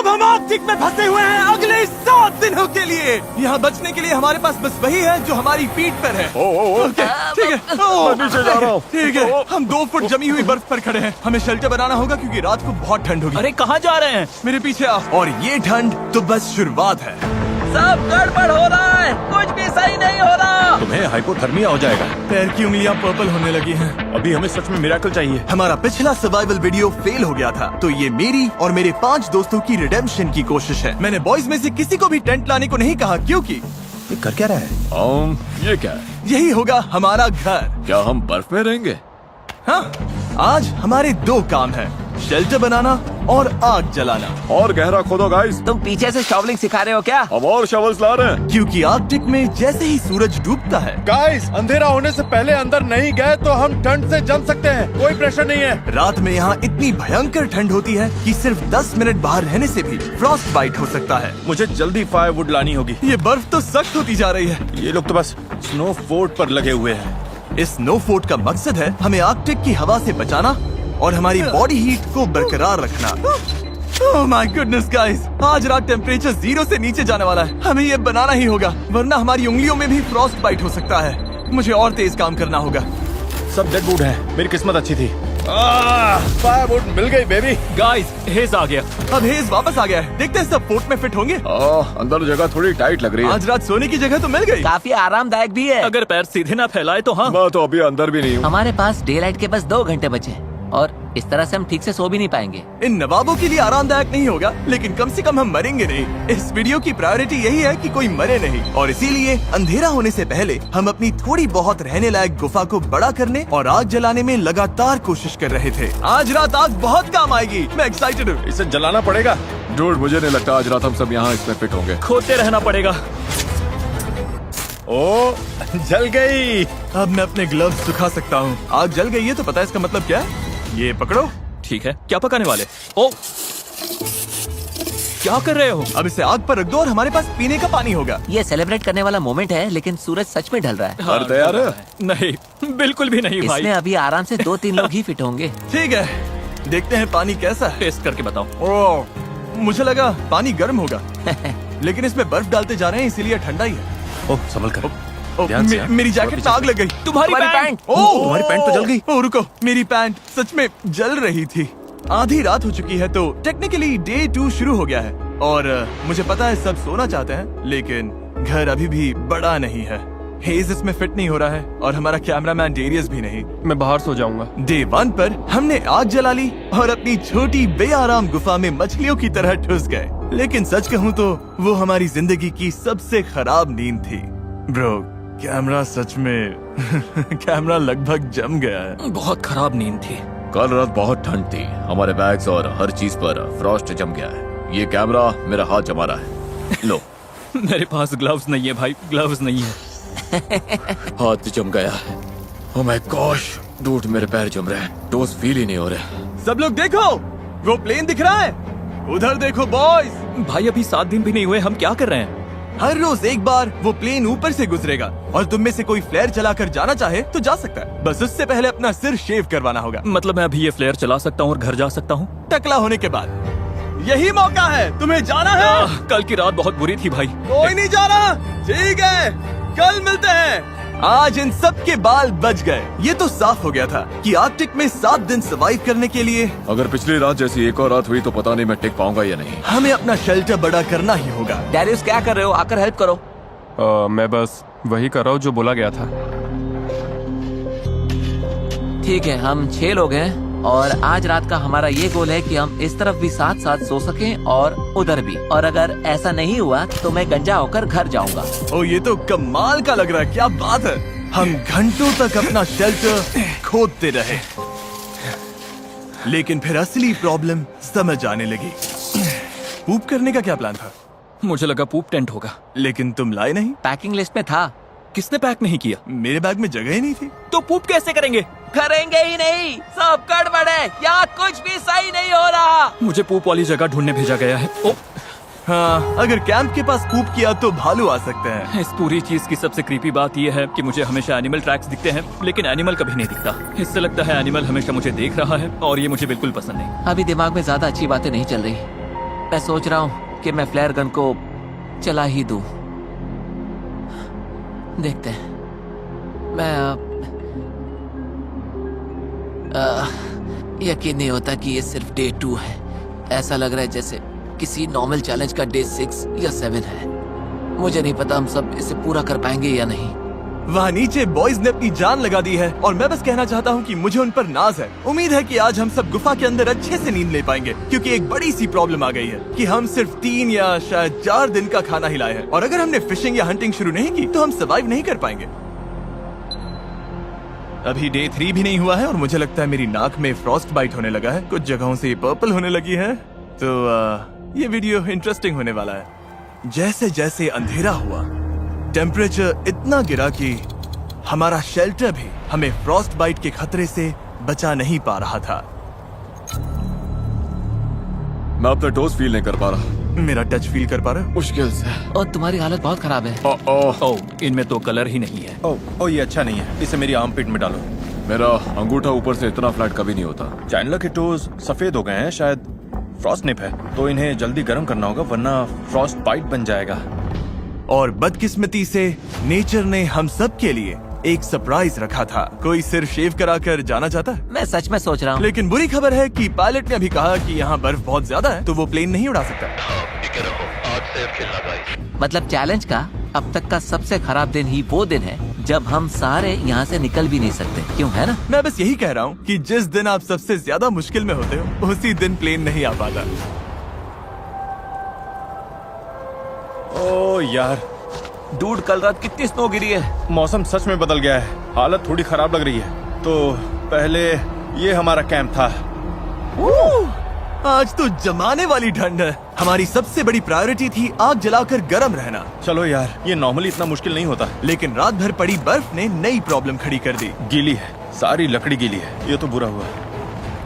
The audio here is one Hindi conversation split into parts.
हम आर्कटिक में फंसे हुए हैं अगले 7 दिनों के लिए। यहाँ बचने के लिए हमारे पास बस वही है जो हमारी पीठ पर है। ओके, ठीक है, नीचे जा रहा हूँ। ठीक है, हम 2 फुट जमी हुई बर्फ पर खड़े हैं। हमें शेल्टर बनाना होगा क्योंकि रात को बहुत ठंड होगी। अरे कहाँ जा रहे हैं? मेरे पीछे आओ। और ये ठंड तो बस शुरुआत है। सब गड़बड़ हो रहा है, कुछ भी सही नहीं हो रहा। तुम्हें हाइपोथर्मिया हो जाएगा। पैर की उंगलियां पर्पल होने लगी हैं। अभी हमें सच में मिरेकल चाहिए। हमारा पिछला सर्वाइवल वीडियो फेल हो गया था, तो ये मेरी और मेरे 5 दोस्तों की रिडेम्पशन की कोशिश है। मैंने बॉयज में से किसी को भी टेंट लाने को नहीं कहा क्योंकि ये कर क्या रहा है? ये क्या है? यही होगा हमारा घर। क्या हम बर्फ में रहेंगे? हाँ, आज हमारे 2 काम हैं, शेल्टर बनाना और आग जलाना। और गहरा खोदो गाइस। तुम पीछे से शॉवलिंग सिखा रहे हो क्या? हम और शवल्स ला रहे हैं। क्योंकि आर्कटिक में जैसे ही सूरज डूबता है, गाइस, अंधेरा होने से पहले अंदर नहीं गए तो हम ठंड से जम सकते हैं। कोई प्रेशर नहीं है। रात में यहाँ इतनी भयंकर ठंड होती है कि सिर्फ 10 मिनट बाहर रहने से भी फ्रॉस्ट बाइट हो सकता है। मुझे जल्दी फायरवुड लानी होगी। ये बर्फ तो सख्त होती जा रही है। ये लोग तो बस स्नो फोर्ट पर लगे हुए हैं। इस स्नो फोर्ट का मकसद है हमें आर्कटिक की हवा से बचाना और हमारी बॉडी हीट को बरकरार रखना। ओह माय गुडनेस गाइस, आज रात टेम्परेचर 0 से नीचे जाने वाला है। हमें ये बनाना ही होगा, वरना हमारी उंगलियों में भी फ्रॉस्ट बाइट हो सकता है। मुझे और तेज काम करना होगा। सब डेड वुड है। मेरी किस्मत अच्छी थी। फायरवुड मिल गई बेबी। गाइस, हेज आ गया। अब हेज वापस आ गया है। देखते हैं सब फोर्ट में फिट होंगे। अंदर जगह थोड़ी टाइट लग रही है। आज रात सोने की जगह तो मिल गई। काफी आरामदायक भी है। अगर पैर सीधे ना फैलाए तो हाँ। मैं तो अभी अंदर भी नहीं हूँ। हमारे पास डे लाइट के बस 2 घंटे बचे हैं और इस तरह से हम ठीक से सो भी नहीं पाएंगे। इन नवाबों के लिए आरामदायक नहीं होगा, लेकिन कम से कम हम मरेंगे नहीं। इस वीडियो की प्रायोरिटी यही है कि कोई मरे नहीं, और इसीलिए अंधेरा होने से पहले हम अपनी थोड़ी बहुत रहने लायक गुफा को बड़ा करने और आग जलाने में लगातार कोशिश कर रहे थे। आज रात आग बहुत काम आएगी। मैं एक्साइटेड हूँ। इसे जलाना पड़ेगा। डूड, मुझे नहीं लगता आज रात हम सब यहाँ इसमें फिट होंगे। खोदते रहना पड़ेगा। ओ, जल गई। अब मैं अपने ग्लव्स सुखा सकता हूँ। आग जल गई है तो पता है इसका मतलब क्या है? ये पकड़ो। ठीक है, क्या पकाने वाले? ओ, क्या कर रहे हो? अब इसे आग पर रख दो और हमारे पास पीने का पानी होगा। ये सेलिब्रेट करने वाला मोमेंट है, लेकिन सूरज सच में ढल रहा है। हर तैयार है? नहीं, बिल्कुल भी नहीं भाई। इसमें अभी आराम से 2-3 लोग ही फिट होंगे। ठीक है, देखते हैं पानी कैसा है। टेस्ट करके बताओ। ओह, मुझे लगा पानी गर्म होगा, लेकिन इसमें बर्फ डालते जा रहे हैं इसीलिए ठंडा ही है। ओह, संभल कर। ओह, मेरी जैकेट में आग लग गई। तुम्हारी पैंट। ओह, तुम्हारी पैंट तो जल गई। ओह, रुको, मेरी पैंट सच में जल रही थी। आधी रात हो चुकी है तो टेक्निकली डे 2 शुरू हो गया है, और मुझे पता है सब सोना चाहते हैं, लेकिन घर अभी भी बड़ा नहीं है। हेज इसमें फिट नहीं हो रहा है और हमारा कैमरामैन डेरियस भी नहीं। मैं बाहर सो जाऊंगा। डे 1 पर हमने आग जला ली और अपनी छोटी बेआराम गुफा में मछलियों की तरह ठुस गए। लेकिन सच कहूँ तो वो हमारी जिंदगी की सबसे खराब नींद थी। ब्रो, कैमरा सच में कैमरा लगभग जम गया है। बहुत खराब नींद थी। कल रात बहुत ठंड थी। हमारे बैग्स और हर चीज पर फ्रॉस्ट जम गया है। ये कैमरा मेरा हाथ जमा रहा है। लो। मेरे पास ग्लव्स नहीं है भाई, ग्लव्स नहीं है। हाथ जम गया है। ओह माय गॉश, डूड, मेरे पैर जम रहे हैं। टोस फील ही नहीं हो रहे। सब लोग देखो, वो प्लेन दिख रहा है। उधर देखो बॉयज। भाई अभी 7 दिन भी नहीं हुए, हम क्या कर रहे हैं? हर रोज एक बार वो प्लेन ऊपर से गुजरेगा और तुम में से कोई फ्लेयर चलाकर जाना चाहे तो जा सकता है। बस उससे पहले अपना सिर शेव करवाना होगा। मतलब मैं अभी ये फ्लेयर चला सकता हूँ और घर जा सकता हूँ? टकला होने के बाद यही मौका है। तुम्हें जाना है। कल की रात बहुत बुरी थी भाई। कोई नहीं जा रहा। ठीक है, कल मिलते हैं। आज इन सब के बाल बच गए। ये तो साफ हो गया था कि आर्कटिक में 7 दिन सर्वाइव करने के लिए अगर पिछली रात जैसी एक और रात हुई तो पता नहीं मैं टिक पाऊंगा या नहीं। हमें अपना शेल्टर बड़ा करना ही होगा। डैरियस, क्या कर रहे हो? आकर हेल्प करो। मैं बस वही कर रहा हूँ जो बोला गया था। ठीक है, हम 6 लोग हैं और आज रात का हमारा ये गोल है कि हम इस तरफ भी साथ साथ सो सकें और उधर भी। और अगर ऐसा नहीं हुआ तो मैं गंजा होकर घर जाऊंगा। ओ, ये तो कमाल का लग रहा है। क्या बात है। हम घंटों तक अपना शेल्टर खोदते रहे, लेकिन फिर असली प्रॉब्लम समझ आने लगी। पूप करने का क्या प्लान था? मुझे लगा पूप टेंट होगा। लेकिन तुम लाए नहीं। पैकिंग लिस्ट में था। किसने पैक नहीं किया? मेरे बैग में जगह ही नहीं थी। तो पूप कैसे करेंगे? करेंगे ही नहीं, सब गड़बड़ है। यहाँ कुछ भी सही नहीं हो रहा। मुझे पूप वाली जगह ढूंढने भेजा गया है। ओ, हाँ, अगर कैंप के पास पूप किया तो भालू आ सकते हैं। इस पूरी चीज की सबसे क्रीपी बात यह है कि मुझे हमेशा एनिमल ट्रैक्स दिखते हैं, लेकिन एनिमल कभी नहीं दिखता। इससे लगता है एनिमल हमेशा मुझे देख रहा है और ये मुझे बिल्कुल पसंद नहीं। अभी दिमाग में ज्यादा अच्छी बातें नहीं चल रही। मैं सोच रहा हूँ कि मैं फ्लेयर गन को चला ही दूं। देखते हैं। मैं यकीन नहीं होता कि ये सिर्फ डे 2 है। ऐसा लग रहा है जैसे किसी नॉर्मल चैलेंज का डे 6 या 7 है। मुझे नहीं पता हम सब इसे पूरा कर पाएंगे या नहीं। वहाँ नीचे बॉयज ने अपनी जान लगा दी है और मैं बस कहना चाहता हूँ कि मुझे उन पर नाज है। उम्मीद है कि आज हम सब गुफा के अंदर अच्छे से नींद ले पाएंगे, क्योंकि एक बड़ी सी प्रॉब्लम आ गई है कि हम सिर्फ 3 या शायद 4 दिन का खाना हिलाए हैं, और अगर हमने फिशिंग या हंटिंग शुरू नहीं की तो हम सर्वाइव नहीं कर पाएंगे। अभी डे 3 भी नहीं हुआ है और मुझे लगता है मेरी नाक में फ्रॉस्ट बाइट होने लगा है। कुछ जगहों से पर्पल होने लगी है, तो ये वीडियो इंटरेस्टिंग होने वाला है। जैसे जैसे अंधेरा हुआ, टेम्परेचर इतना गिरा कि हमारा शेल्टर भी हमें फ्रॉस्ट बाइट के खतरे से बचा नहीं पा रहा था। मैं अपना टोस फील नहीं कर पा रहा। मेरा टच फील कर पा रहे हो? मुश्किल से। और तुम्हारी हालत बहुत खराब है। ओह, इनमें तो कलर ही नहीं है। ओ ये अच्छा नहीं है, इसे मेरी आर्म पिट में डालो। मेरा अंगूठा ऊपर से इतना फ्लैट कभी नहीं होता। चैंडलर के टोज सफेद हो गए हैं, शायद फ्रॉस्ट निप है, तो इन्हें जल्दी गर्म करना होगा वरना फ्रॉस्ट बाइट बन जाएगा। और बदकिस्मती से नेचर ने हम सब के लिए एक सरप्राइज रखा था। कोई सिर शेव कराकर जाना चाहता है? मैं सच में सोच रहा हूँ। लेकिन बुरी खबर है कि पायलट ने अभी कहा कि यहाँ बर्फ बहुत ज्यादा है, तो वो प्लेन नहीं उड़ा सकता। मतलब चैलेंज का अब तक का सबसे खराब दिन ही वो दिन है जब हम सारे यहाँ से निकल भी नहीं सकते, क्यों है ना? मैं बस यही कह रहा हूँ कि जिस दिन आप सबसे ज्यादा मुश्किल में होते हो उसी दिन प्लेन नहीं आ पाता। ओ यार, डूड कल रात कितनी स्नो गिरी है। मौसम सच में बदल गया है, हालत थोड़ी खराब लग रही है। तो पहले ये हमारा कैंप था। आज तो जमाने वाली ठंड है। हमारी सबसे बड़ी प्रायोरिटी थी आग जलाकर गर्म रहना। चलो यार, ये नॉर्मली इतना मुश्किल नहीं होता, लेकिन रात भर पड़ी बर्फ ने नई प्रॉब्लम खड़ी कर दी। गीली है, सारी लकड़ी गीली है। ये तो बुरा हुआ।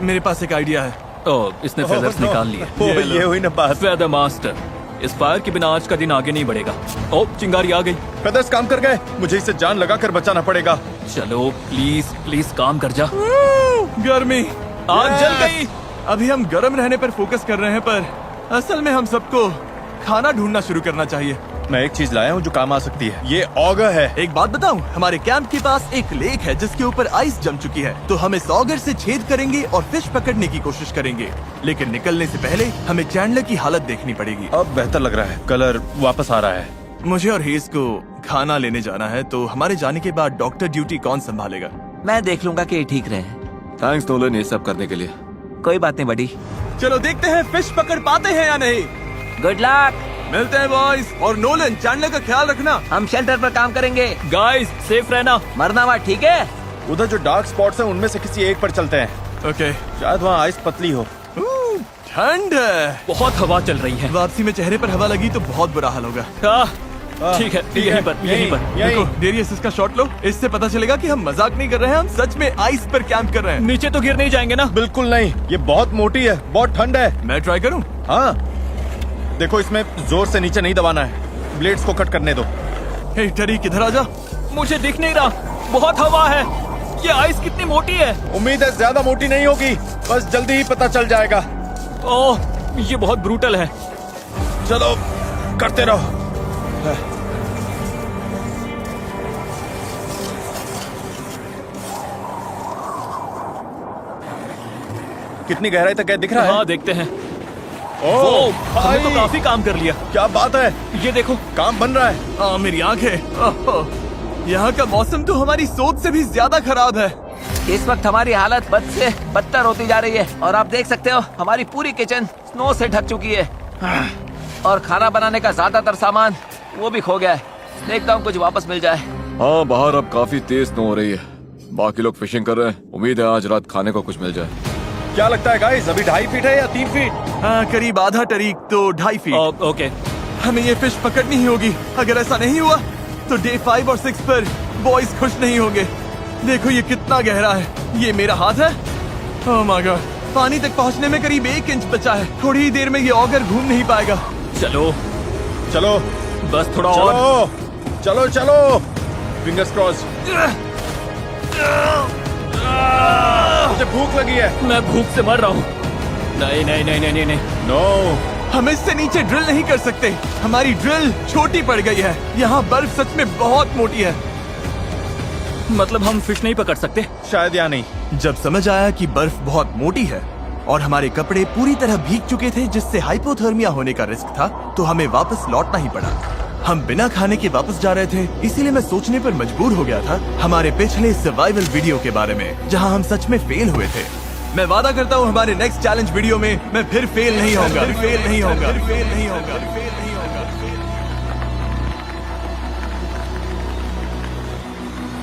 मेरे पास एक आइडिया है। ओह, इसने फेदर्स निकाल लिए। ये हुई ना बात। फेदर मास्टर, इस फायर के बिना आज का दिन आगे नहीं बढ़ेगा। ओह, चिंगारी आ गई। फेदर्स काम कर गए, मुझे इसे जान लगाकर बचाना पड़ेगा। चलो प्लीज प्लीज काम कर जा। गर्मी आग जल गई। अभी हम गर्म रहने पर फोकस कर रहे हैं, पर असल में हम सबको खाना ढूंढना शुरू करना चाहिए। मैं एक चीज लाया हूँ जो काम आ सकती है। ये ऑगर है। एक बात बताऊं, हमारे कैंप के पास एक लेक है जिसके ऊपर आइस जम चुकी है, तो हम इस ऑगर से छेद करेंगे और फिश पकड़ने की कोशिश करेंगे। लेकिन निकलने से पहले हमें चैंडलर की हालत देखनी पड़ेगी। अब बेहतर लग रहा है, कलर वापस आ रहा है। मुझे और हेज को खाना लेने जाना है, तो हमारे जाने के बाद डॉक्टर ड्यूटी कौन संभालेगा? मैं देख लूंगा कि ये ठीक रहे। थैंक्स नोलन ये सब करने के लिए। कोई बात नहीं बड़ी। चलो देखते हैं फिश पकड़ पाते हैं या नहीं। Good luck. मिलते हैं बॉयज। और नोलन, चैंडलर का ख्याल रखना। हम शेल्टर पर काम करेंगे। गाइस सेफ रहना। मरना हुआ ठीक है। उधर जो डार्क स्पॉट्स हैं उनमें से किसी एक पर चलते हैं। ओके। शायद वहाँ आइस पतली हो। ठंड है, बहुत हवा चल रही है। वापसी में चेहरे पर हवा लगी तो बहुत बुरा हाल होगा। ठीक है, यहीं पर यहीं पर। देखो डेरियस, इसका शॉट लो। इससे पता चलेगा कि हम मजाक नहीं कर रहे हैं, हम सच में आइस पर कैंप कर रहे हैं। नीचे तो गिर नहीं जाएंगे ना? बिल्कुल नहीं, ये बहुत मोटी है, बहुत ठंड है। मैं ट्राई करूं? हाँ देखो, इसमें जोर से नीचे नहीं दबाना है, ब्लेड्स को कट करने दो। हे टरी, किधर आजा। मुझे दिख नहीं रहा, बहुत हवा है। ये आइस कितनी मोटी है। उम्मीद है ज्यादा मोटी नहीं होगी, बस जल्दी ही पता चल जाएगा। ओह, ये बहुत ब्रूटल है। चलो करते रहो। कितनी गहराई तक है दिख रहा है? हाँ देखते हैं। ओह, हमने तो भाई, काफी काम कर लिया। क्या बात है, ये देखो। काम बन रहा है। मेरी आंखें। यहाँ का मौसम तो हमारी सोच से भी ज्यादा खराब है। इस वक्त हमारी हालत बद से बदतर होती जा रही है और आप देख सकते हो हमारी पूरी किचन स्नो से ढक चुकी है और खाना बनाने का ज्यादातर सामान वो भी खो गया है। देखता हूँ कुछ वापस मिल जाए। हाँ बाहर अब काफी तेज स्नो हो रही है। बाकी लोग फिशिंग कर रहे हैं। उम्मीद है आज रात खाने को कुछ मिल जाए। क्या लगता है गाइस, अभी 2.5 फीट है या 3 फीट? हाँ, करीब आधा टरीक, तो 2.5 फीट। ओके। हमें ये फिश पकड़नी ही होगी। अगर ऐसा नहीं हुआ तो डे 5 और 6 पर बॉयज खुश नहीं होंगे। देखो ये कितना गहरा है। ये मेरा हाथ है। ओह माय गॉड, पानी तक पहुंचने में करीब 1 इंच बचा है। थोड़ी ही देर में ये ऑगर घूम नहीं पाएगा। चलो चलो बस थोड़ा और। चलो चलो चलो, फिंगर्स क्रॉस। मुझे भूख लगी है। मैं भूख से मर रहा हूँ। नहीं नहीं नहीं नहीं नहीं नहीं। नो, हम इससे नीचे ड्रिल नहीं कर सकते। हमारी ड्रिल छोटी पड़ गई है। यहाँ बर्फ सच में बहुत मोटी है। मतलब हम फिश नहीं पकड़ सकते? शायद या नहीं। जब समझ आया कि बर्फ बहुत मोटी है और हमारे कपड़े पूरी तरह भीग चुके थे, जिससे हाइपोथर्मिया होने का रिस्क था, तो हमें वापस लौटना ही पड़ा। हम बिना खाने के वापस जा रहे थे, इसीलिए मैं सोचने पर मजबूर हो गया था हमारे पिछले सर्वाइवल वीडियो के बारे में, जहां हम सच में फेल हुए थे। मैं वादा करता हूं हमारे नेक्स्ट चैलेंज वीडियो में मैं फिर फेल नहीं होगा, फेल नहीं होगा, फेल नहीं होगा, फेल नहीं होगा।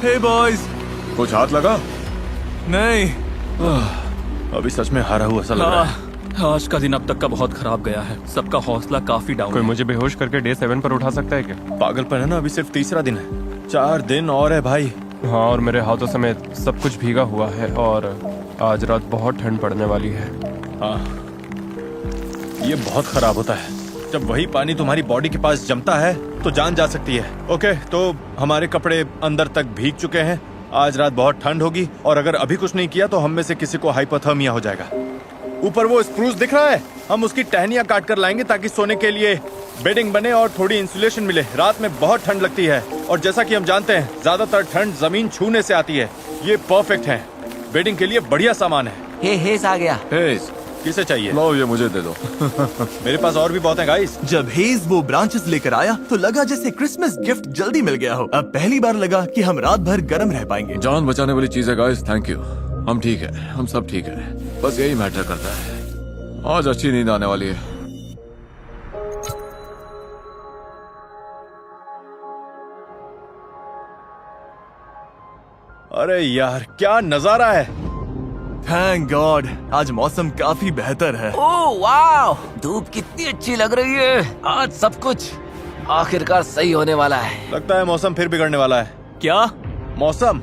हे बॉयज, कुछ हाथ लगा? नहीं, अभी सच में हारा हुआ सा लग रहा है। आज का दिन अब तक का बहुत खराब गया है। सबका हौसला काफी डाउन कोई है। मुझे बेहोश करके डे 7 पर उठा सकता है क्या? पागलपन है ना, अभी सिर्फ तीसरा दिन है। 4 दिन और है भाई। हाँ, और मेरे हाथों समेत सब कुछ भीगा हुआ है और आज रात बहुत ठंड पड़ने वाली है। हाँ, ये बहुत खराब होता है जब वही पानी तुम्हारी बॉडी के पास जमता है तो जान जा सकती है। ओके, तो हमारे कपड़े अंदर तक भीग चुके हैं। आज रात बहुत ठंड होगी और अगर अभी कुछ नहीं किया तो हम में से किसी को हाइपोथर्मिया हो जाएगा। ऊपर वो स्प्रूस दिख रहा है, हम उसकी टहनियां काट कर लाएंगे ताकि सोने के लिए बेडिंग बने और थोड़ी इंसुलेशन मिले। रात में बहुत ठंड लगती है और जैसा कि हम जानते हैं ज्यादातर ठंड जमीन छूने से आती है। ये परफेक्ट है, बेडिंग के लिए बढ़िया सामान है। हेस आ गया। हेज, किसे चाहिए? लो ये मुझे दे दो। मेरे पास और भी बहुत है गाइस। जब हेज वो ब्रांचेस लेकर आया तो लगा जैसे क्रिसमस गिफ्ट जल्दी मिल गया हो। अब पहली बार लगा कि हम रात भर गर्म रह पाएंगे। जान बचाने वाली चीज है गाइस, थैंक यू। हम ठीक है, हम सब ठीक है, बस यही मैटर करता है। आज अच्छी नींद आने वाली है। अरे यार, क्या नजारा है। थैंक गॉड, आज मौसम काफी बेहतर है। ओह वाह, धूप कितनी अच्छी लग रही है। आज सब कुछ आखिरकार सही होने वाला है। लगता है मौसम फिर बिगड़ने वाला है। क्या? मौसम,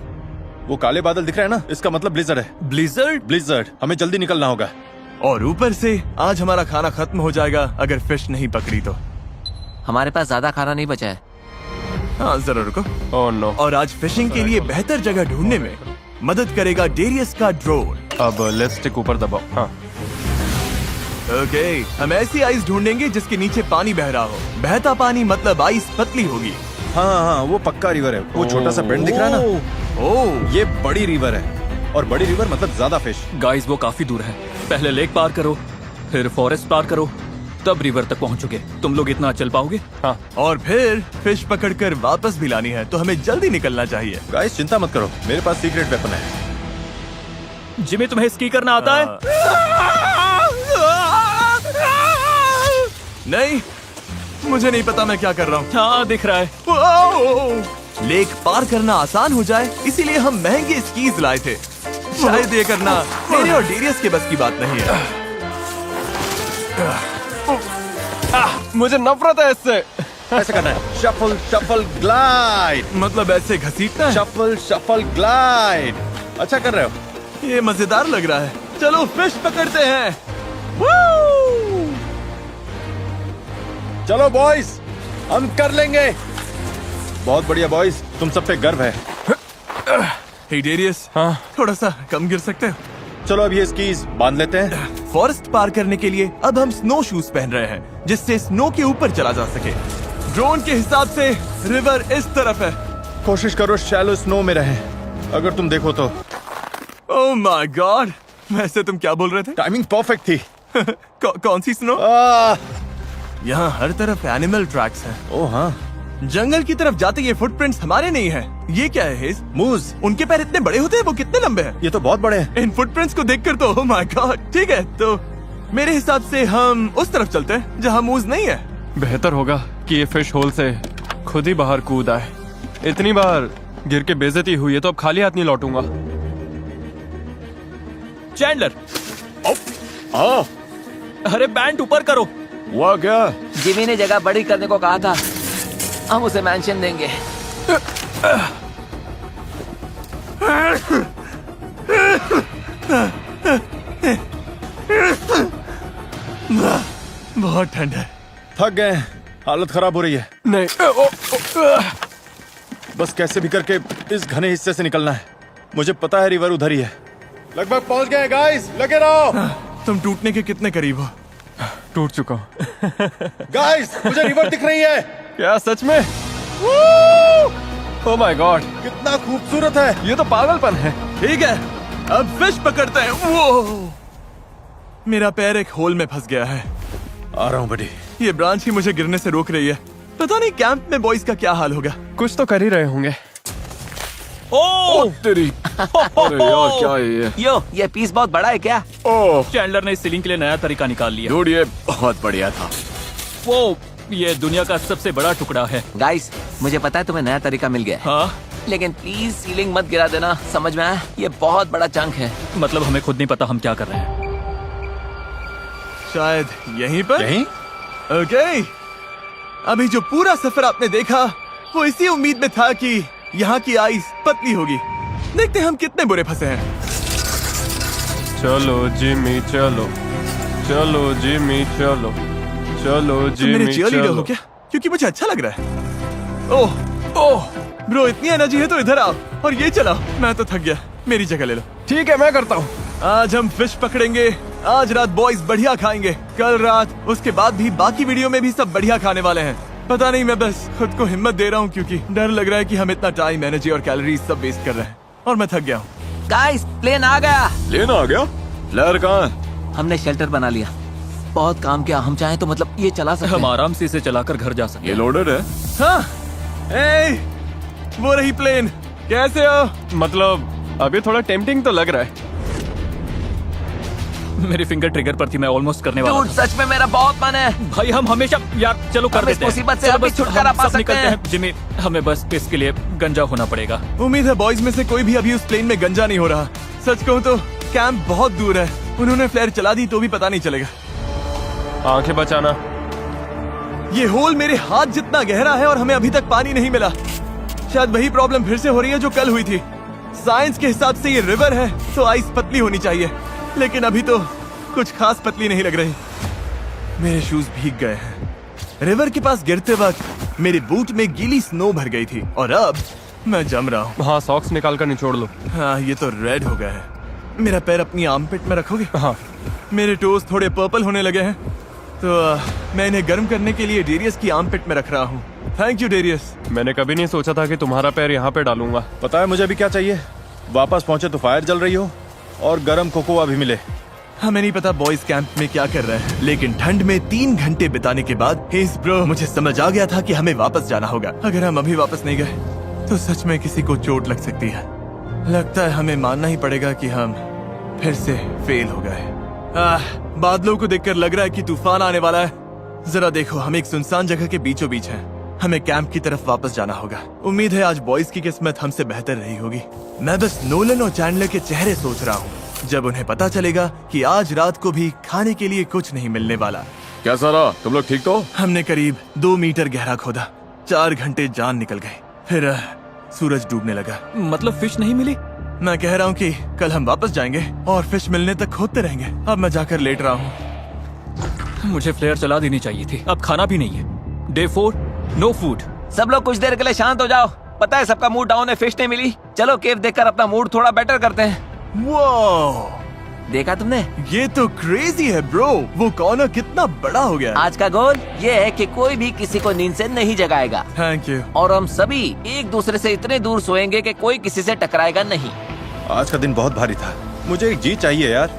वो काले बादल दिख रहे हैं ना, इसका मतलब ब्लिजर्ड है। ब्लिजर्ड? ब्लिजर्ड, हमें जल्दी निकलना होगा। और ऊपर से आज हमारा खाना खत्म हो जाएगा अगर फिश नहीं पकड़ी तो। हमारे पास ज्यादा खाना नहीं बचा है। हाँ, जरा रुको। Oh no. और आज फिशिंग के लिए बेहतर जगह ढूंढने में मदद करेगा डेरियस का ड्रोन। अब लेट्स स्टिक ऊपर दबाओ। हाँ, ओके, हम ऐसी आइस ढूंढेंगे जिसके नीचे पानी बह रहा हो। बहता पानी मतलब आइस पतली होगी। हाँ हाँ, वो पक्का रिवर है। वो छोटा सा बेंड दिख रहा है ना, ओह, ये बड़ी रिवर है। और बड़ी रिवर मतलब ज्यादा फिश। गाइस, वो काफी दूर है। पहले लेक पार करो, फिर फॉरेस्ट पार करो, तब रिवर तक पहुंचोगे। तुम लोग इतना चल पाओगे? हाँ। और फिर फिश पकड़कर वापस भी लानी है, तो हमें जल्दी निकलना चाहिए। गाइस चिंता मत करो, मेरे पास सीक्रेट वेपन है। जिमी, तुम्हें स्की करना आता है? नहीं, मुझे नहीं पता मैं क्या कर रहा हूँ। हाँ, दिख रहा है। ओह! लेक पार करना आसान हो जाए इसीलिए हम महंगे स्कीज लाए थे। शायद ये करना मेरे और डेरियस के बस की बात नहीं है। मुझे नफरत है इससे। ऐसे करना है, शफल शफल ग्लाइड। मतलब ऐसे घसीटना है? Shuffle shuffle glide. अच्छा कर रहे हो। ये मजेदार लग रहा है। चलो फिश पकड़ते हैं। Woo! चलो बॉयज, हम कर लेंगे। बहुत बढ़िया बॉयज, तुम सब पे गर्व है। हे डेरियस, हाँ। थोड़ा सा कम गिर सकते हो? चलो अब ये स्कीज बांध लेते हैं। फॉरेस्ट पार करने के लिए अब हम स्नो शूज पहन रहे हैं, जिससे स्नो के ऊपर चला जा सके। ड्रोन के हिसाब से रिवर इस तरफ है। कोशिश करो शैलो स्नो में रहे, अगर तुम देखो तो। ओह माय गॉड, वैसे तुम क्या बोल रहे थे? टाइमिंग परफेक्ट थी। कौन सी स्नो? आह, यहाँ हर तरफ एनिमल ट्रैक्स हैं। ओ हाँ, जंगल की तरफ जाते ये फुटप्रिंट्स हमारे नहीं हैं। ये क्या है हेज? मूज। उनके पैर इतने बड़े होते हैं, वो कितने लंबे हैं? ये तो बहुत बड़े हैं। इन फुटप्रिंट्स को देखकर तो ओह माय गॉड। ठीक है, तो मेरे हिसाब से हम उस तरफ चलते हैं जहाँ मूज नहीं है। बेहतर होगा कि ये फिश होल से खुद ही बाहर कूद आए। इतनी बार गिर के बेइज्जती हुई है तो अब खाली हाथ नहीं लौटूंगा। चैंडलर, हाँ, अरे बैंड ऊपर करो। हुआ क्या? जिमी ने जगह बड़ी करने को कहा था, हम उसे मेंशन देंगे। बहुत ठंड है। थक गए, हालत खराब हो रही है। नहीं, बस कैसे भी करके इस घने हिस्से से निकलना है। मुझे पता है रिवर उधर ही है। लगभग पहुंच गए गाइस, लगे रहो। तुम टूटने के कितने करीब हो? टूट चुका हूँ। गाइस, मुझे रिवर दिख रही है। क्या सच में? ओह माय गॉड, कितना खूबसूरत है। ये तो पागलपन है। ठीक है, अब फिश पकड़ते हैं। वो मेरा पैर एक होल में फंस गया है। आ रहा हूँ बड़ी। ये ब्रांच ही मुझे गिरने से रोक रही है। पता नहीं कैंप में बॉयज का क्या हाल होगा। कुछ तो कर ही रहे होंगे। ओह तेरी अरे यार क्या है ये? यो, ये पीस बहुत बड़ा है क्या? ओह चैंडलर ने इस सीलिंग के लिए नया तरीका निकाल लिया। डूड, ये बहुत बढ़िया था। वो ये दुनिया का सबसे बड़ा टुकड़ा है। गाइस, मुझे पता है तुम्हें नया तरीका मिल गया है, हाँ, लेकिन प्लीज सीलिंग मत गिरा देना, समझ में आया? ये बहुत बड़ा चंक है। मतलब हमें खुद नहीं पता हम क्या कर रहे हैं। शायद यहीं पर। यहीं? ओके, अभी जो पूरा सफर आपने देखा वो इसी उम्मीद में था कि यहाँ की आइस पतली होगी। देखते हैं हम कितने बुरे फंसे हैं। चलो जिमी चलो, चलो जिमी चलो, चलो तुम मेरे जिमी चीयरलीडर हो चलो। क्या? क्योंकि मुझे अच्छा लग रहा है। ओह ब्रो, इतनी एनर्जी है तो इधर आओ और ये चलाओ। मैं तो थक गया, मेरी जगह ले लो। ठीक है, मैं करता हूँ। आज हम फिश पकड़ेंगे। आज रात बॉयज बढ़िया खाएंगे। कल रात, उसके बाद भी बाकी वीडियो में भी सब बढ़िया खाने वाले हैं। पता नहीं, मैं बस खुद को हिम्मत दे रहा हूँ क्योंकि डर लग रहा है कि हम इतना टाइम, एनर्जी और कैलोरीज सब वेस्ट कर रहे हैं और मैं थक गया हूँ। गाइस, प्लेन आ गया। लेना आ गया? फ्लेयर कहाँ है? हमने शेल्टर बना लिया। बहुत काम किया। हम चाहें तो मतलब ये चला सकते हम हैं। आराम से इसे चलाकर घर जा सकते ये लोडेड है? हाँ, वो रही प्लेन। कैसे हो? मतलब अभी थोड़ा टेम्पटिंग तो लग रहा है। हैं। मेरी फिंगर ट्रिगर पर थी, मैं ऑलमोस्ट करने वाला डूड, सच में मेरा बहुत मन है। था। भाई हम हमेशा यार चलो कर हम इस देते हैं। मुसीबत से चलो अभी बस छुटकारा हम पा सब सकते निकलते हैं। हैं। जिमी, हमें बस इसके लिए गंजा होना पड़ेगा। उम्मीद है बॉयज में से कोई भी अभी उस प्लेन में गंजा नहीं हो रहा। सच कहूँ तो कैंप बहुत दूर है। उन्होंने फ्लेयर चला दी तो भी पता नहीं चलेगा। आंखें बचाना। ये होल मेरे हाथ जितना गहरा है और हमें अभी तक पानी नहीं मिला। शायद वही प्रॉब्लम फिर से हो रही है जो कल हुई थी। साइंस के हिसाब से ये रिवर है तो आइस पतली होनी चाहिए, लेकिन अभी तो कुछ खास पतली नहीं लग रही। मेरे शूज भीग गए हैं। रिवर के पास गिरते वक्त मेरे बूट में गीली स्नो भर गई थी और अब मैं जम रहा हूँ। हाँ, सॉक्स निकाल कर निचोड़ लो। हाँ, ये तो रेड हो गया है। मेरा पैर अपनी आर्मपिट में रखोगे? हाँ, मेरे टोज थोड़े पर्पल होने लगे हैं तो मैं इन्हें गर्म करने के लिए डेरियस की आर्मपिट में रख रहा हूँ। Thank you Darius. मैंने कभी नहीं सोचा था कि तुम्हारा पैर यहाँ पे डालूंगा। पता है मुझे अभी क्या चाहिए? वापस पहुंचे तो फायर जल रही हो और गर्म कोकोआ भी मिले। हमें नहीं पता बॉयज कैंप में क्या कर रहे हैं, लेकिन ठंड में 3 घंटे बिताने के बाद हेज ब्रो, मुझे समझ आ गया था कि हमें वापस जाना होगा। अगर हम अभी वापस नहीं गए तो सच में किसी को चोट लग सकती है। लगता है हमें मानना ही पड़ेगा कि हम फिर से फेल हो गए। बादलों को देखकर लग रहा है कि तूफान आने वाला है। जरा देखो, हम एक सुनसान जगह के बीचों बीच हैं। हमें कैंप की तरफ वापस जाना होगा। उम्मीद है आज बॉयज की किस्मत हमसे बेहतर रही होगी। मैं बस नोलन और चैंडलर के चेहरे सोच रहा हूँ जब उन्हें पता चलेगा कि आज रात को भी खाने के लिए कुछ नहीं मिलने वाला। कैसा रहा? तुम लोग ठीक तो? हमने करीब 2 मीटर गहरा खोदा। 4 घंटे जान निकल गए। फिर सूरज डूबने लगा। मतलब फिश नहीं मिली? मैं कह रहा हूँ कि कल हम वापस जाएंगे और फिश मिलने तक खोदते रहेंगे। अब मैं जाकर लेट रहा हूँ। मुझे फ्लेयर चला देनी चाहिए थी। अब खाना भी नहीं है। Day 4, no food. सब लोग कुछ देर के लिए शांत हो जाओ। पता है सबका मूड डाउन है, फिश नहीं मिली। चलो केव देखकर अपना मूड थोड़ा बेटर करते हैं। वो देखा तुमने? ये तो क्रेजी है ब्रो। वो कॉर्नर कितना बड़ा हो गया। आज का गोल ये है कि कोई भी किसी को नींद से नहीं जगाएगा थैंक यू। और हम सभी एक दूसरे से इतने दूर सोएंगे कि कोई किसी से टकराएगा नहीं। आज का दिन बहुत भारी था। मुझे एक जीत चाहिए यार।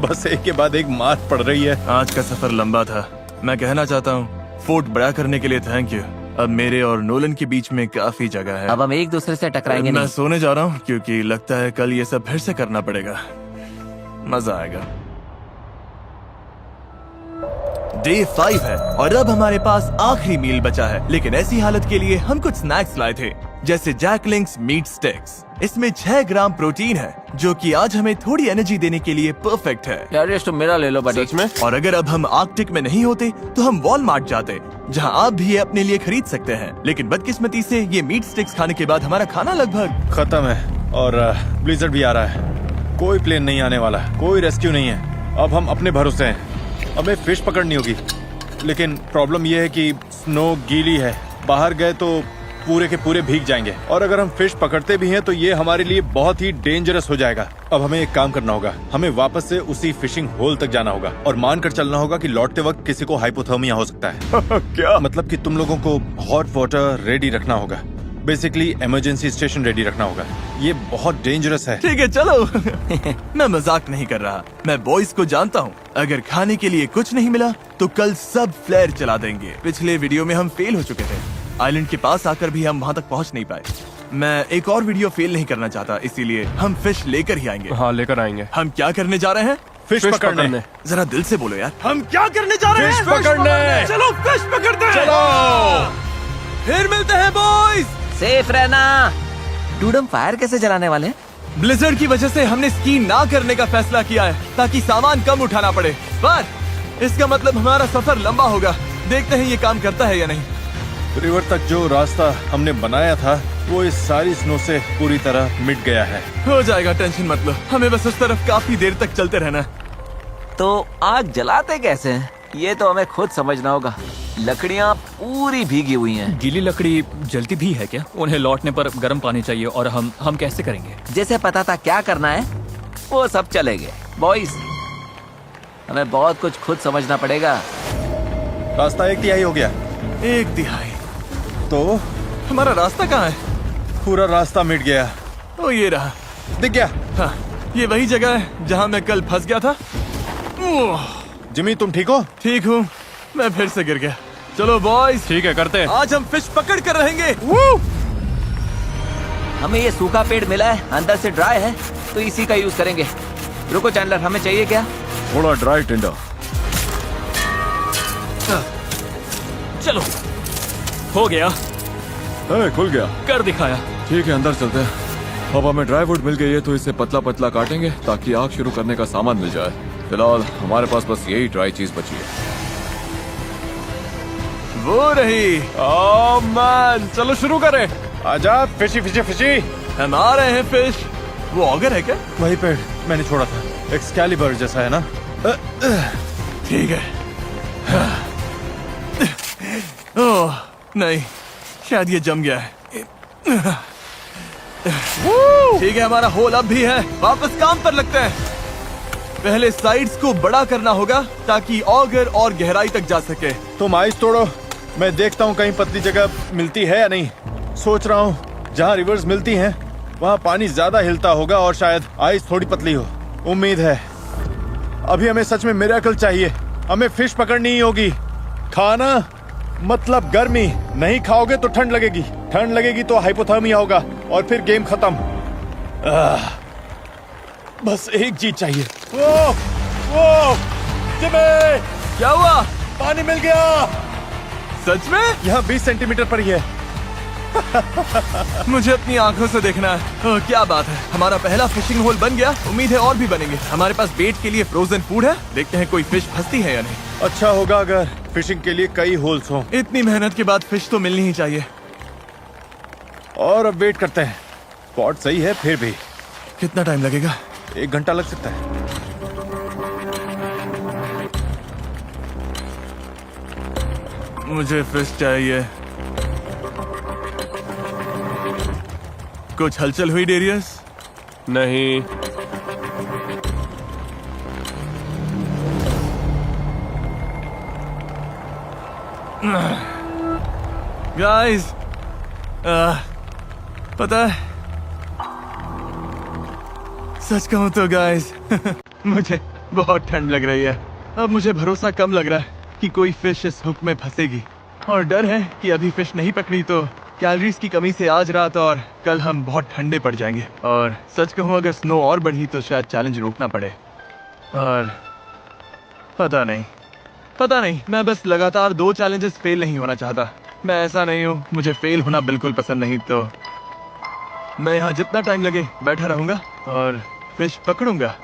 बस एक के बाद एक मार पड़ रही है। आज का सफर लंबा था। मैं कहना चाहता हूँ फोर्ट बड़ा करने के लिए थैंक यू। अब मेरे और नोलन के बीच में काफी जगह है। अब हम एक दूसरे से टकराएंगे मैं नहीं। सोने जा रहा हूँ क्योंकि लगता है कल ये सब फिर से करना पड़ेगा। मजा आएगा। डे 5 है और अब हमारे पास आखिरी मील बचा है, लेकिन ऐसी हालत के लिए हम कुछ स्नैक्स लाए थे जैसे जैकलिंग्स मीट स्टिक्स। इसमें 6 ग्राम प्रोटीन है जो कि आज हमें थोड़ी एनर्जी देने के लिए परफेक्ट है। यार ये तो मेरा ले लो बड़ी। सच में? और अगर अब हम आर्कटिक में नहीं होते तो हम वॉलमार्ट जाते, जहां आप भी ये अपने लिए खरीद सकते हैं। लेकिन बदकिस्मती से ये मीट स्टिक्स खाने के बाद हमारा खाना लगभग खत्म है और ब्लिजर्ड भी आ रहा है। कोई प्लेन नहीं आने वाला, कोई रेस्क्यू नहीं है। अब हम अपने भरोसे हैं। हमें फिश पकड़नी होगी, लेकिन प्रॉब्लम यह है कि स्नो गीली है। बाहर गए तो पूरे के पूरे भीग जाएंगे, और अगर हम फिश पकड़ते भी हैं तो ये हमारे लिए बहुत ही डेंजरस हो जाएगा। अब हमें एक काम करना होगा, हमें वापस से उसी फिशिंग होल तक जाना होगा और मानकर चलना होगा कि लौटते वक्त किसी को हाइपोथर्मिया हो सकता है। क्या मतलब कि तुम लोगों को हॉट वाटर रेडी रखना होगा, बेसिकली इमरजेंसी स्टेशन रेडी रखना होगा। ये बहुत डेंजरस है। ठीक है चलो। मैं मजाक नहीं कर रहा, मैं बॉयज को जानता हूँ। अगर खाने के लिए कुछ नहीं मिला तो कल सब फ्लेयर चला देंगे। पिछले वीडियो में हम फेल हो चुके थे, आइलैंड के पास आकर भी हम वहाँ तक पहुँच नहीं पाए। मैं एक और वीडियो फेल नहीं करना चाहता, इसीलिए हम फिश लेकर ही आएंगे। हाँ लेकर आएंगे। हम क्या करने जा रहे हैं? फिश पकड़ने। जरा दिल से बोलो यार, हम क्या करने जा रहे हैं? फिश पकड़ने। चलो फिश पकड़ते हैं। चलो फिर मिलते हैं बॉयज। सेफ रहना। डूड, हम फायर कैसे जलाने वाले हैं? ब्लिजर्ड की वजह से हमने स्की ना करने का फैसला किया है ताकि सामान कम उठाना पड़े, पर इसका मतलब हमारा सफर लंबा होगा। देखते हैं ये काम करता है या नहीं। रिवर तक जो रास्ता हमने बनाया था वो इस सारी स्नो से पूरी तरह मिट गया है। हो जाएगा, टेंशन मत लो। हमें बस उस तरफ काफी देर तक चलते रहना। तो आग जलाते कैसे हैं? ये तो हमें खुद समझना होगा। लकड़ियाँ पूरी भीगी हुई हैं। गीली लकड़ी जलती भी है क्या? उन्हें लौटने पर गर्म पानी चाहिए, और हम कैसे करेंगे? जैसे पता था क्या करना है वो सब चलेंगे। बॉयज, हमें बहुत कुछ खुद समझना पड़ेगा। रास्ता 1/3 हो गया। 1/3? तो हमारा रास्ता कहाँ है? पूरा रास्ता मिट गया। ओ ये रहा। दिख गया? हाँ, ये वही जगह है जहाँ मैं कल फंस गया था। ओह, जिमी तुम ठीक हो? ठीक हूँ, मैं फिर से गिर गया। चलो बॉयज, ठीक है करते हैं। आज हम फिश पकड़ कर रहेंगे। हमें ये सूखा पेड़ मिला है, अंदर से ड्राई है, तो इसी का यूज करेंगे। रुको चैंडलर, हमें चाहिए क्या? थोड़ा ड्राई टिंडर। चलो, हो गया, खुल गया। कर दिखाया। ठीक है अंदर चलते हैं। अब हमें ड्राई वुड मिल गई है तो इसे पतला पतला काटेंगे ताकि आग शुरू करने का सामान मिल जाए। फिलहाल हमारे पास बस यही ड्राई चीज बची है। वो रही। ओह मैन, चलो शुरू करें। आजा फिशी फिशी फिशी। हम आ रहे हैं फिश। वो ऑगर है क्या? वही पेड़ मैंने छोड़ा था, एक्सकैलिबर जैसा है ना? ठीक है। ओह नहीं, शायद ये जम गया है। ठीक है, हमारा होल अब भी है। वापस काम पर लगते हैं। पहले साइड्स को बड़ा करना होगा ताकि ऑगर और गहराई तक जा सके। तुम आइस तोड़ो, मैं देखता हूँ कहीं पतली जगह मिलती है या नहीं। सोच रहा हूँ जहाँ रिवर्स मिलती हैं वहाँ पानी ज्यादा हिलता होगा और शायद आइस थोड़ी पतली हो। उम्मीद है। अभी हमें सच में मिरेकल चाहिए। हमें फिश पकड़नी ही होगी। खाना मतलब गर्मी। नहीं खाओगे तो ठंड लगेगी, ठंड लगेगी तो हाइपोथर्मिया होगा और फिर गेम खत्म। बस एक चीज चाहिए। वो जिमी, क्या हुआ? पानी मिल गया। सच में? यहाँ 20 सेंटीमीटर पर ही है। मुझे अपनी आंखों से देखना है। ओह, क्या बात है, हमारा पहला फिशिंग होल बन गया। उम्मीद है और भी बनेंगे। हमारे पास बेट के लिए फ्रोजन फूड है। देखते हैं कोई फिश फंसती है या नहीं। अच्छा होगा अगर फिशिंग के लिए कई होल्स हों। इतनी मेहनत के बाद फिश तो मिलनी ही चाहिए। और अब वेट करते हैं। स्पॉट सही है फिर भी। कितना टाइम लगेगा? 1 घंटा लग सकता है। मुझे फिश चाहिए। कुछ हलचल हुई डेरियस? नहीं। गाइस, पता है, सच कहूं तो गाइस मुझे बहुत ठंड लग रही है। अब मुझे भरोसा कम लग रहा है कि कोई फिश इस हुक में फंसेगी, और डर है कि अभी फिश नहीं पकड़ी तो कैलोरीज की कमी से आज रात और कल हम बहुत ठंडे पड़ जाएंगे। और सच कहूं अगर स्नो और बढ़ी तो शायद चैलेंज रोकना पड़े। और पता नहीं, मैं बस लगातार 2 चैलेंजेस फेल नहीं होना चाहता। मैं ऐसा नहीं हूँ, मुझे फेल होना बिल्कुल पसंद नहीं। तो मैं यहाँ जितना टाइम लगे बैठा रहूंगा और फिश पकड़ूंगा,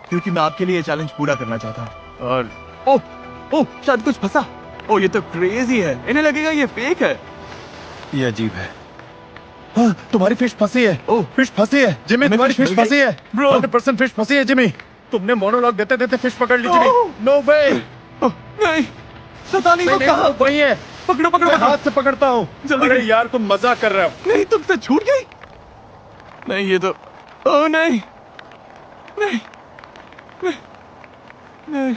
क्योंकि मैं आपके लिए ये चैलेंज पूरा करना चाहता हूँ। और ओह शायद कुछ फंसा। ओह ये तो क्रेजी है, इन्हें लगेगा ये फेक है। ये अजीब है। हाँ, तुम्हारी फिश फंसी है। ओह फिश फंसी है जिमी, तुम्हारी फिश फंसी है। Bro. 100% फिश फंसी है जिमी। तुमने मोनोलॉग देते देते फिश पकड़ ली जिमी। नो वे। नहीं, पता नहीं वो कहाँ। वही है, पकड़ो पकड़ो मैं पकड़ो। हाथ से पकड़ता हूँ। जल्दी अरे करो। यार तुम मजाक कर रहे हो। नहीं तुमसे छूट गई। नहीं ये तो, ओ नहीं नहीं नहीं, नहीं।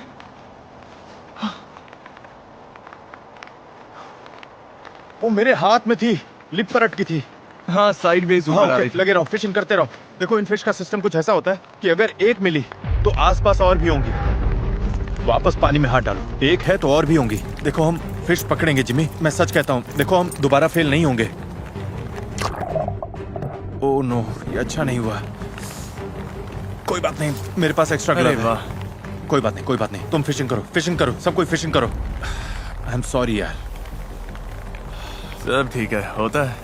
वो मेरे हाथ में थी, लिप पर अटकी थी। हाँ साइड वेज हाँ, ऊपर आ ओके, रही थी। लगे रहो, फिशिंग करते रहो। देखो इन फिश का सिस्टम कुछ ऐसा होता है कि अगर एक मिली तो आसपास और भी होंगी। वापस पानी में हाथ डालो, एक है तो और भी होंगी। देखो हम फिश पकड़ेंगे जिमी, मैं सच कहता हूँ। देखो हम दोबारा फेल नहीं होंगे। ओह नो, ये अच्छा नहीं हुआ। कोई बात नहीं, मेरे पास एक्स्ट्रा अरे ग्लव है। वाह। कोई बात नहीं, कोई बात नहीं। तुम फिशिंग करो, सब कोई फिशिंग करो। आई एम सॉरी यार। सब ठीक है, होता है।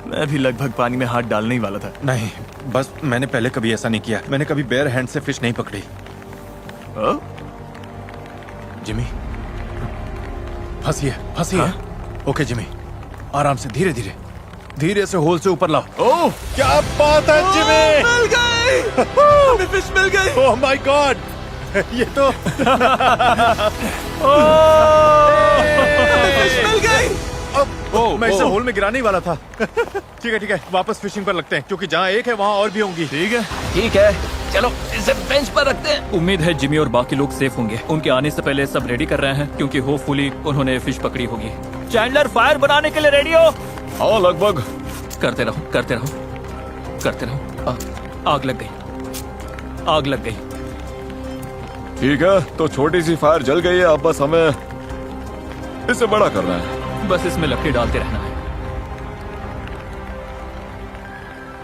मैं भी लगभग पानी में हाथ डालने ही वाला था। नहीं, बस मैंने पहले कभी ऐसा नहीं किया। मैंने कभी बेयर हैंड से फिश नहीं पकड़ी। ओ? जिमी, फंसी है। ओके जिमी, आराम से, धीरे धीरे, धीरे से होल से ऊपर लाओ। ओह क्या बात है जिमी! मिल गई। हमें फिश मिल गई। ओह माय गॉड, ये तो हमें फिश मिल गई। मैं इसे होल में गिराने ही वाला था। ठीक है, वापस फिशिंग पर लगते हैं, क्योंकि जहाँ एक है वहाँ और भी होंगी। ठीक है। ठीक है, चलो इसे बेंच पर रखते हैं। उम्मीद है जिमी और बाकी लोग सेफ होंगे। उनके आने से पहले सब रेडी कर रहे हैं, क्योंकि होपफुली उन्होंने फिश पकड़ी होगी। चैंडलर फायर बनाने के लिए रेडी हो? हाँ लगभग। करते रहो। आग लग गई। ठीक है, तो छोटी सी फायर जल गई है, अब बस हमें इसे बड़ा करना है। बस इसमें लकड़ी डालते रहना है।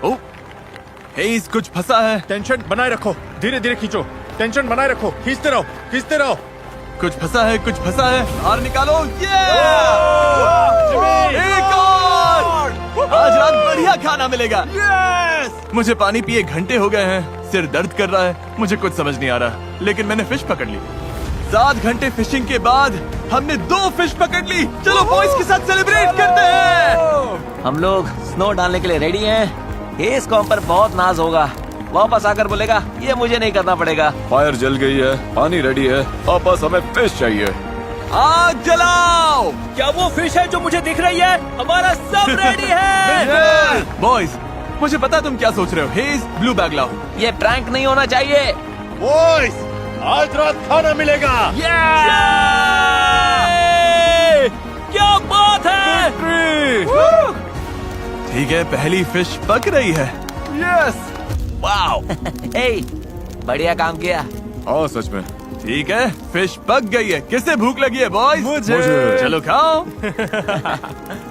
ओह, हेज़ कुछ फंसा है। टेंशन बनाए रखो, धीरे धीरे खींचो, टेंशन बनाए रखो, खींचते रहो। कुछ फंसा है, बाहर निकालो। एक और। आज रात बढ़िया खाना मिलेगा। मुझे पानी पिए घंटे हो गए हैं, सिर दर्द कर रहा है, मुझे कुछ समझ नहीं आ रहा, लेकिन मैंने फिश पकड़ ली। 7 घंटे फिशिंग के बाद हमने 2 फिश पकड़ ली। चलो बॉयज के साथ सेलिब्रेट करते हैं। हम लोग स्नो डालने के लिए रेडी हैं। हेज़ को हम पर बहुत नाज होगा। वापस आकर बोलेगा ये मुझे नहीं करना पड़ेगा। फायर जल गई है, पानी रेडी है, अब बस हमें फिश चाहिए। आग जलाओ। क्या वो फिश है जो मुझे दिख रही है? हमारा सब रेडी है। बॉयज, मुझे पता तुम क्या सोच रहे हो। हेज़, ब्लू बैग लाओ। ये प्रैंक नहीं होना चाहिए। बॉयज, आज रात खाना मिलेगा। क्या बात है! ठीक है, पहली फिश पक रही है। यस। वाओ! हे, बढ़िया काम किया। हाँ सच में। ठीक है, फिश पक गई है। किसे भूख लगी है बॉयज? मुझे। चलो खाओ।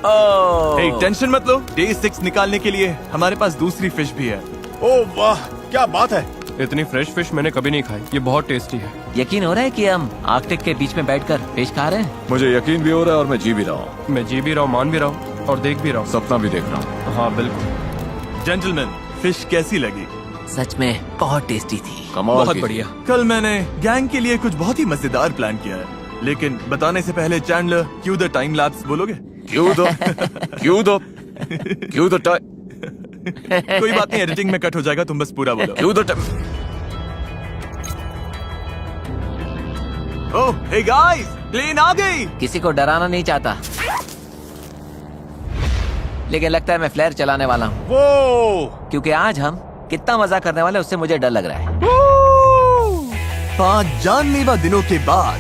ओह, hey, टेंशन मत लो, डे 6 निकालने के लिए हमारे पास दूसरी फिश भी है। ओह वाह, क्या बात है। इतनी फ्रेश फिश मैंने कभी नहीं खाई। ये बहुत टेस्टी है। यकीन हो रहा है कि हम आर्कटिक के बीच में बैठकर फिश खा रहे हैं? मुझे यकीन भी हो रहा है और मैं जी भी रहा हूँ, मैं जी भी रहा हूँ, मान भी रहा हूँ और देख भी रहा हूँ। सपना भी देख रहा हूँ। हाँ बिल्कुल। जेंटलमैन, फिश कैसी लगी? सच में बहुत टेस्टी थी। कमाल बहुत की। बढ़िया। कल मैंने गैंग के लिए कुछ बहुत ही मजेदार प्लान किया है, लेकिन बताने से पहले Chandler, Q the time lapse बोलोगे? क्यों दो टाइम। कोई बात नहीं, एडिटिंग में कट हो जाएगा, तुम बस पूरा बोलो। क्यों दो टाइम। ओह, हे गाइस, प्लेन आ गई। किसी को डराना नहीं चाहता, लेकिन लगता है मैं फ्लेयर चलाने वाला हूँ, वो क्योंकि आज हम कितना मजा करने वाले हैं, उससे मुझे डर लग रहा है। 5 जानलेवा दिनों के बाद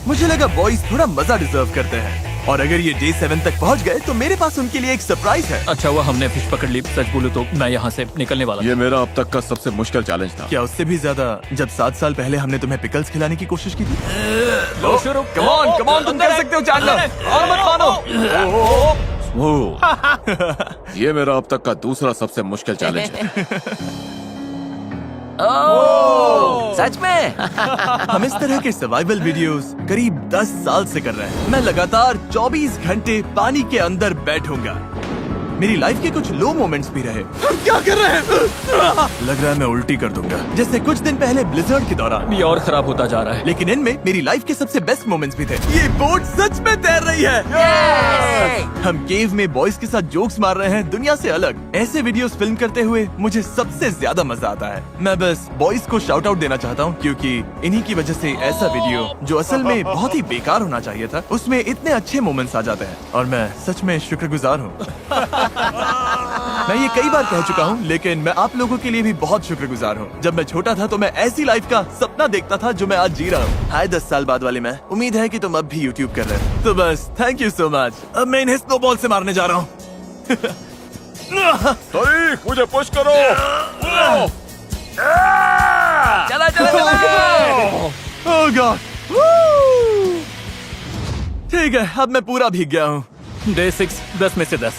मुझे लगा बॉयज थोड़ा मजा डिजर्व करते हैं, और अगर ये डे 7 तक पहुंच गए तो मेरे पास उनके लिए एक सरप्राइज है। अच्छा हुआ हमने फिश पकड़ ली। सच बोलूं तो मैं यहाँ से निकलने वाला ये मेरा अब तक का सबसे मुश्किल चैलेंज था। क्या उससे भी ज्यादा जब 7 साल पहले हमने तुम्हें पिकल्स खिलाने की कोशिश की थी? लो शुरू। कम ऑन, तुम कर सकते हो चैंडलर, और मत मानो। ओह, ये मेरा अब तक का दूसरा सबसे मुश्किल चैलेंज है। ओह, सच में? हम इस तरह के सर्वाइवल वीडियोस करीब 10 साल से कर रहे हैं। मैं लगातार 24 घंटे पानी के अंदर बैठूंगा, मेरी लाइफ के कुछ लो मोमेंट्स भी रहे। हम क्या कर रहे हैं? लग रहा है मैं उल्टी कर दूंगा, जैसे कुछ दिन पहले ब्लिजर्ड के दौरान। ये और खराब होता जा रहा है। लेकिन इनमें मेरी लाइफ के सबसे बेस्ट मोमेंट्स भी थे। ये बोट सच में तैर रही है। हम केव में बॉयज के साथ जोक्स मार रहे हैं, दुनिया से अलग। ऐसे वीडियोस फिल्म करते हुए मुझे सबसे ज्यादा मजा आता है। मैं बस बॉयज को शाउट आउट देना चाहता हूँ, क्योंकि इन्हीं की वजह से ऐसा वीडियो जो असल में बहुत ही बेकार होना चाहिए था, उसमें इतने अच्छे मोमेंट्स आ जाते हैं। और मैं सच में शुक्रगुजार हूँ। मैं ये कई बार कह चुका हूँ, लेकिन मैं आप लोगों के लिए भी बहुत शुक्रगुजार हूँ। जब मैं छोटा था तो मैं ऐसी लाइफ का सपना देखता था जो मैं आज जी रहा हूँ। हाय 10 साल बाद वाले मैं, उम्मीद है कि तुम अब भी यूट्यूब कर रहे हो। तो बस थैंक यू सो मच। अब मैं इन्हें स्नोबॉल से मारने जा रहा हूँ। मुझे पुश करो। चला चला चला। ओह गॉड। ठीक है, अब मैं पूरा भीग गया हूँ। डे 6 10 में से 10।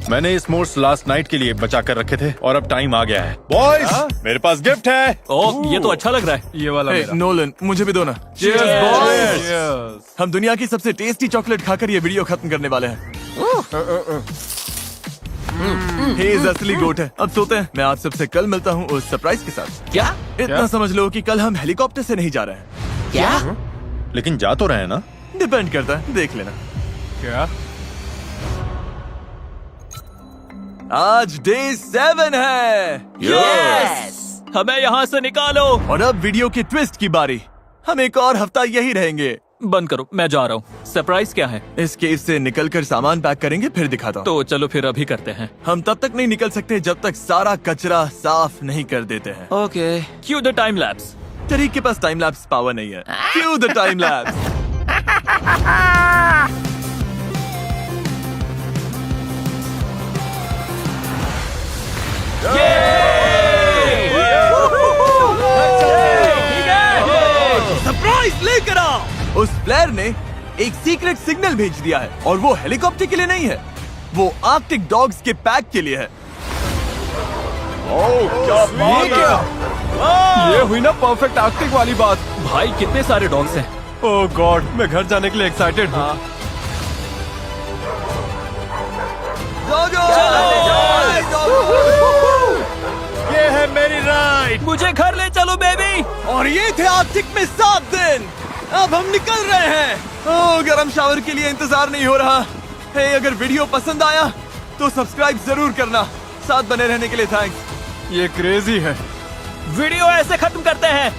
मैंने इस मोड्स लास्ट नाइट के लिए बचा कर रखे थे और अब टाइम आ गया है। बॉयज, मेरे पास गिफ्ट है। ओह, ये तो अच्छा लग रहा है। ये वाला हे मेरा। नोलन, मुझे भी दो ना। Cheers. हम दुनिया की सबसे टेस्टी चॉकलेट खाकर ये वीडियो खत्म करने वाले हैं। हेज असली गोट है। अब सोते हैं। मैं आप सबसे कल मिलता हूँ उस सरप्राइज के साथ। क्या इतना समझ लो कि कल हम हेलीकॉप्टर से नहीं जा रहे हैं। क्या? लेकिन जा तो रहे हैं ना? डिपेंड करता है, देख लेना। क्या? आज डे 7 है। यस, हमें यहाँ से निकालो। और अब वीडियो के ट्विस्ट की बारी। हम एक और हफ्ता यही रहेंगे। बंद करो, मैं जा रहा हूँ। सरप्राइज क्या है? इस केव से निकलकर सामान पैक करेंगे, फिर दिखाता हूँ। तो चलो फिर अभी करते हैं। हम तब तक नहीं निकल सकते जब तक सारा कचरा साफ नहीं कर देते हैं। Okay. Cue the time lapse. टरीक के पास टाइम लैप्स पावर नहीं है। क्यों द टाइम लैप्स? सरप्राइज लेकर आओ। उस फ्लेयर ने एक सीक्रेट सिग्नल भेज दिया है, और वो हेलीकॉप्टर के लिए नहीं है, वो आर्कटिक डॉग्स के पैक के लिए है। ये हुई ना परफेक्ट आर्कटिक वाली बात। भाई कितने सारे डॉग्स हैं। ओह गॉड, मैं घर जाने के लिए एक्साइटेड हूँ। ये है मेरी राइड। मुझे घर ले चलो बेबी। और ये थे आर्कटिक में 7 दिन। अब हम निकल रहे हैं। ओह, गरम शावर के लिए इंतजार नहीं हो रहा। हे, अगर वीडियो पसंद आया तो सब्सक्राइब जरूर करना। साथ बने रहने के लिए थैंक्स। ये क्रेजी है। वीडियो ऐसे खत्म करते हैं।